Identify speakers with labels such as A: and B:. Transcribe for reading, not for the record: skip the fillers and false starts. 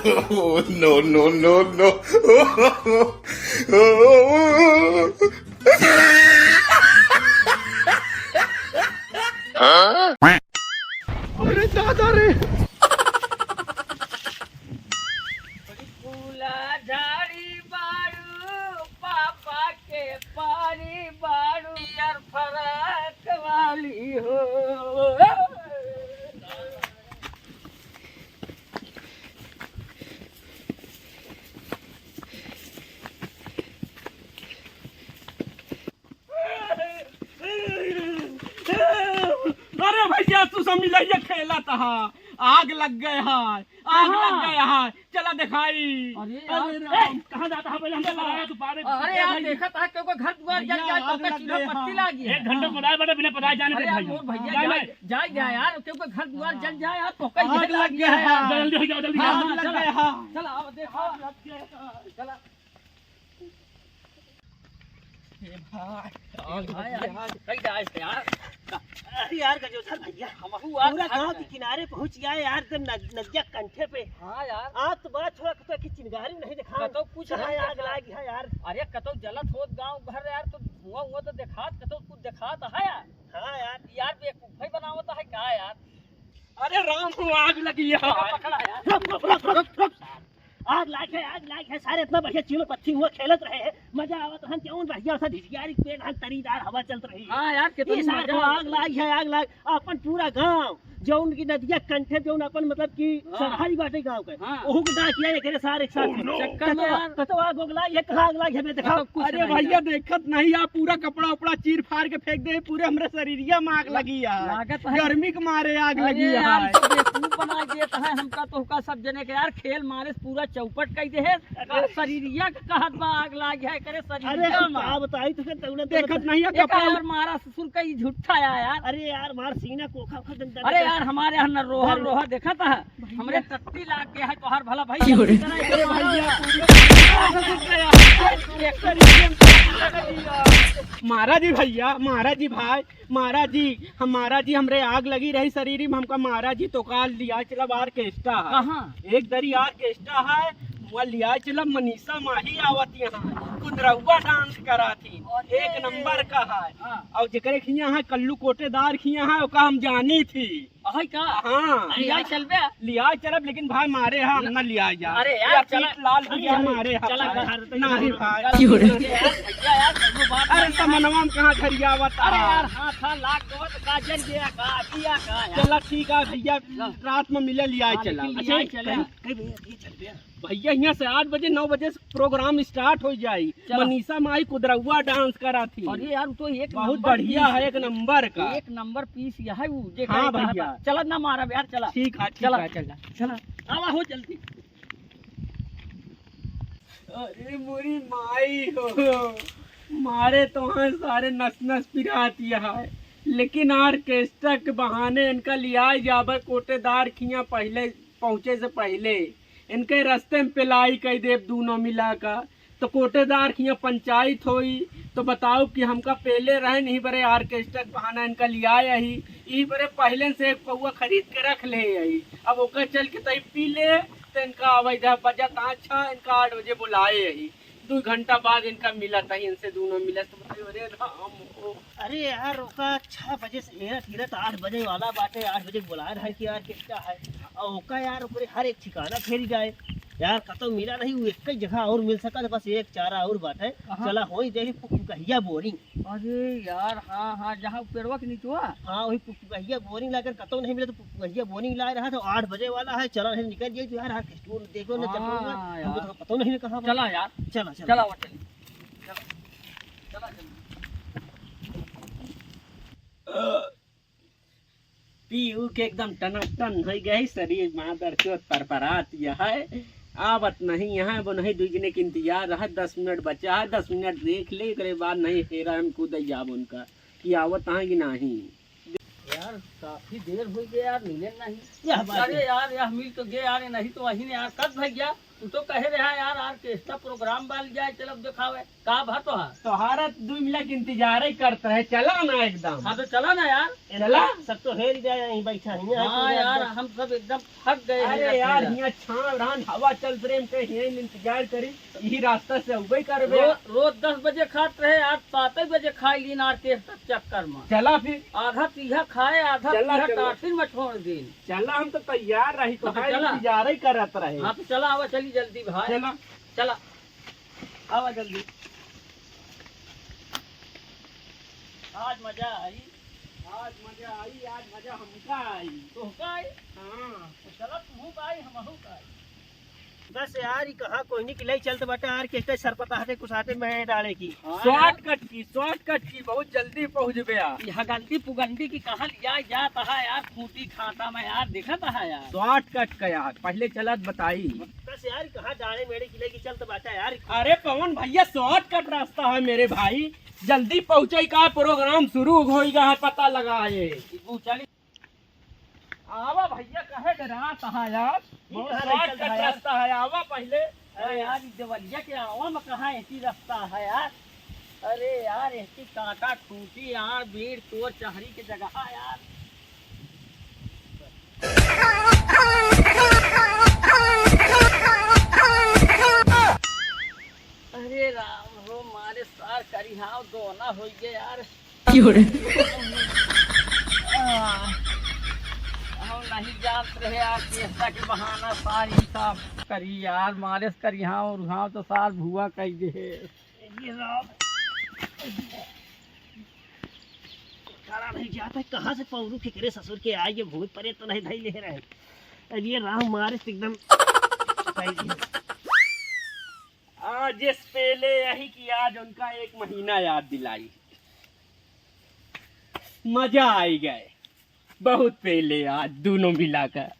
A: Oh, no, no, no, no.
B: अरे दादा रे
C: फूला झाड़ी बाड़ू पापा के पानी बाड़ू यार फरक वाली हो।
B: अरे भैया तू समझ लिया खेला था आग लग गए है आग लग गया है चला दिखाई।
C: अरे
B: राम कहाँ जाता है पहले हमने लगाया तो बारे
C: अरे यार देखा था क्यों घर द्वार जल जाए तो का चूल्हा पत्ती लागी है।
B: 1 घंटे पढ़ाए बड़े बिना पढ़ाए जाने
C: अरे
B: दे
C: यार
B: भाई
C: मोर भैया जाए गया यार क्यों घर द्वार जल जाए यार तो कहीं
B: आग लग गया है जल्दी हो जाओ जल्दी
C: हाँ,
B: आग लग
C: चला।
B: गया है
C: चला अब देखो चला
D: अरे यार गजोधर भैया पूरा गांव के किनारे पहुंच गया यार एकदम नदिया कंठे पे।
C: हाँ यार
D: आज तो बात छोड़ा कतो की चिंगारी नहीं दिखा
C: कतो कुछ
D: कहाँ
C: नहीं
D: आग लागी है यार।
C: अरे कतो जलत होत गांव घर यार तो धुआं तो देखात कतो कुछ देखात है यार।
D: हाँ यार
C: यार बेवकूफी बनावत है का यार।
B: अरे राम को आग लगी है
C: पकड़ा यार
D: रुक आग लाग है सारे इतना बढ़िया चीलो पत्थी हुआ खेलत रहे हैं मजा आवत हम क्यों बढ़िया सा ढिसियारी पेड़ हल तरीदार हवा चलत रही है।
C: हाँ यार कितनी
D: सारे
C: मजा
D: आग लाग अपन पूरा गांव जौन की नदिया कंठे जौन अपन मतलब की
C: हाँ।
D: सरहदी बाटे गांव के
C: हाँ।
D: ओहू के डाकिया एकरे सारे एक साथ
C: चक्कर में यार
D: कतो आग लाग है कहाँ आग लाग है देखा
C: कुछ
B: अरे
C: नहीं
B: भैया देखत नहीं आप पूरा कपड़ा उपड़ा चीर फाड़ के फेंक दे पूरे हमरे शरीरिया में आग लगी है
C: लागत है
B: गर्मी के मारे आग
C: अरे
B: लगी
C: यार
B: है
C: तो बेवकूफ बना देता है हमका तो हुका सब जने के यार खेल मारे से पूरा चौपट कई दे है शरीरिया के कहत बा आग लाग है करे
D: अरे
C: शरीरिया में
D: आप बताई तो फिर तौले
B: देखत नहीं है
C: एक
B: कपड़ा
C: यार मारा ससुर का ये झूठा है यार।
D: अरे यार मार सीना कोखा खा दम
C: अरे यार हमारे यहाँ रोहर रोहर देखा था हमरे तत्ती लाग के है तोहर भला भाई
B: महाराज जी भैया महाराज जी भाई महाराज जी हमरे आग लगी रही शरीर में हमका महाराज जी तो काल लिया चला ऑर्केस्ट्रा है
C: कहाँ
B: एक दरी ऑर्केस्ट्रा है वहाँ लिया चला मनीषा माही आवत यहाँ कुदरौआ डांस करा थी 1 नंबर का है
C: हाँ।
B: और जेकरे खिया है कल्लू कोटेदार खिया है ओका हम जानी थी
C: है का
B: हाँ
C: अरे यार चल बे
B: लिया चलब लेकिन भाई मारे हम न लिया जा
C: अरे यार चला
B: लाल भैया मारे हम
C: चला
B: नहीं भाई
C: भैया यार कौनो बात
B: अरे
C: नहीं।
B: समनवा में कहाँ खरियावत
C: अरे यार हाथ लाग गो तो का जल गया का किया का यार
B: चला ठीक है भैया रात में मिले लिया चला
C: लिया चला
B: भैया यहाँ से 8 बजे 9 बजे से प्रोग्राम स्टार्ट हो जाई
C: चला।
B: मनीषा माई कुदरौआ डांस करा थी
C: अरे यार तो एक
B: बहुत
C: नंबर
B: बढ़िया
C: पीस
B: है 1 नंबर का
C: 1 नंबर पीस यह है वो देखा
B: हाँ
C: ही कहा
B: भैया।
C: था। चला ना मारा यार चला
B: ठीक है
C: चला।
B: चला
C: चला आवा हो जल्दी।
B: अरे मोरी माई हो मारे तो हाँ सारे नस नस पिराती है लेकिन ऑर्केस्ट्रा के बहाने इनका लिया जावे कोटेदार खिया पहले पहुँचे से पहले इनके रास्ते में पिलाई कई देव दोनों मिला का तो कोटेदार खिया पंचायत होई तो बताओ कि हमका पहले रहे नहीं बड़े ऑर्केस्ट्रा के बहाना इनका लिया यही ई बड़े पहले से एक पौआ खरीद के रख ले यही अब ओकर चल के तई पी ले तो इनका अवैधा बजट अच्छा इनका 8 बजे बुलाए यही 2 घंटा बाद इनका मिला था इनसे दोनों मिला तो बताइए अरे राम हो
D: अरे यार रोका 6 बजे से हिरत 8 बजे वाला बाटे 8 बजे बुला रहा है कि यार कितना है और ओका यार ऊपर हर एक ठिकाना फेरी जाए यार कतो मिला नहीं वो एक ही जगह और मिल सका तो बस एक चारा और बाटे चला हो ही देखी पुकहिया बोरिंग।
C: अरे यार हाँ हाँ जहाँ पेड़वा के नीचे हुआ
D: हाँ वही पुकहिया बोरिंग लाकर कतो नहीं मिला तो पुकहिया बोरिंग ला रहा था 8 बजे वाला है चला नहीं निकल जाए तो यार स्टोर देखो ना
C: हाँ,
D: हमको तो पता नहीं कहाँ
C: चला यार
D: चला
C: चला वो चली चला
B: पीयू के एकदम टनाटन हो गए शरीर मादर चोत परपरात यह है आवत नहीं यहाँ वो नहीं 2 जने के इंतजार रहा 10 मिनट बचा है 10 मिनट देख ले करे बाद नहीं फेरा हम कूद जाब उनका कि आवत है कि नहीं
C: यार काफी देर हो गई यार मिले नहीं।
D: यह बात
C: अरे यार यह मिल तो गए यार नहीं तो वही ने यार कब भैया तू तो कहे रहा यार ऑर्केस्ट्रा प्रोग्राम बाल जाए चलब दिखावे का भर तो है।
B: तुम्हारा 2 मिनट इंतजार ही करता है, चला ना एकदम।
C: हाँ तो चला ना यार।
B: चला।
D: सब तो हेर जाए यहीं बैठा ही है।
C: हाँ यार हम सब एकदम थक गए हैं।
B: अरे यार यहाँ छान रान हवा चल रहे हैं, यही इंतजार करी, यही रास्ता से उबे करबे।
C: रोज 10 बजे खाते रहे, आज 7 बजे खाई लीन ऑर्केस्ट्रा चक्कर में।
B: चला फिर,
C: आधा तीहा खाए, आधा
B: चला,
C: तीहा
B: चला।
C: टाटिन में छोड़ दिन।
B: चला, हम तो तैयार रही, तो
C: हाँ, चला।
B: इंतजार ही करत रहे।
C: हाँ तो चला आवा, चली जल्दी भाई।
B: चला
C: चला आवा जल्दी। आज मजा आई,
B: आज मजा आई, आज मजा हमका आई।
C: तो का आई।
B: हाँ
C: तो चला तू का आई, हमहू का आई।
D: बस यार, कहाँ कोई नहीं किलाई चलते बाटा यार, के सरपता हाथे कुसाटे में डाले की।
B: शॉर्टकट की बहुत जल्दी पहुँच गया।
C: यह गंदी पुगंदी की कहाँ लिया जाता है यार, खूंटी खाता में यार, दिखता है यार।
B: शॉर्टकट का यार, पहले चलत बताई।
D: बस यार, कहाँ डाले मेरे किलाई की चलते बाटा यार।
B: अरे पवन भैया, शॉर्टकट रास्ता है मेरे भाई, जल्दी पहुँचे का प्रोग्राम शुरू होगा है, पता लगाए।
C: तू चली
B: आवा भैया, कहे डरा कहा यार,
D: बहुत
B: शॉर्टकट रास्ता है, आवा पहले।
C: अरे यार देवलिया के आवा में कहाँ ऐसी रास्ता है यार। अरे यार ऐसी कांटा खूंटी यार, भीड़ चोर चहरी की जगह यार। अरे राम हो मारे सार करिहाव दोना हो गए यार। हम नहीं जानते रहे यार, केस्टा के बहाना सार ही साफ करी यार, मारे करिहाव और उहाव तो सार भुआ कह दे।
D: ये राम खरा नहीं जाता है, कहाँ से पौरू फिक्रे ससुर के आए, ये भूत परे तो नहीं धई ले रहे। अब ये राम मारे से एकदम
B: आज इस पहले यही कि आज उनका 1 महीना याद दिलाई, मजा आई गए बहुत पहले, आज दोनों मिलाकर।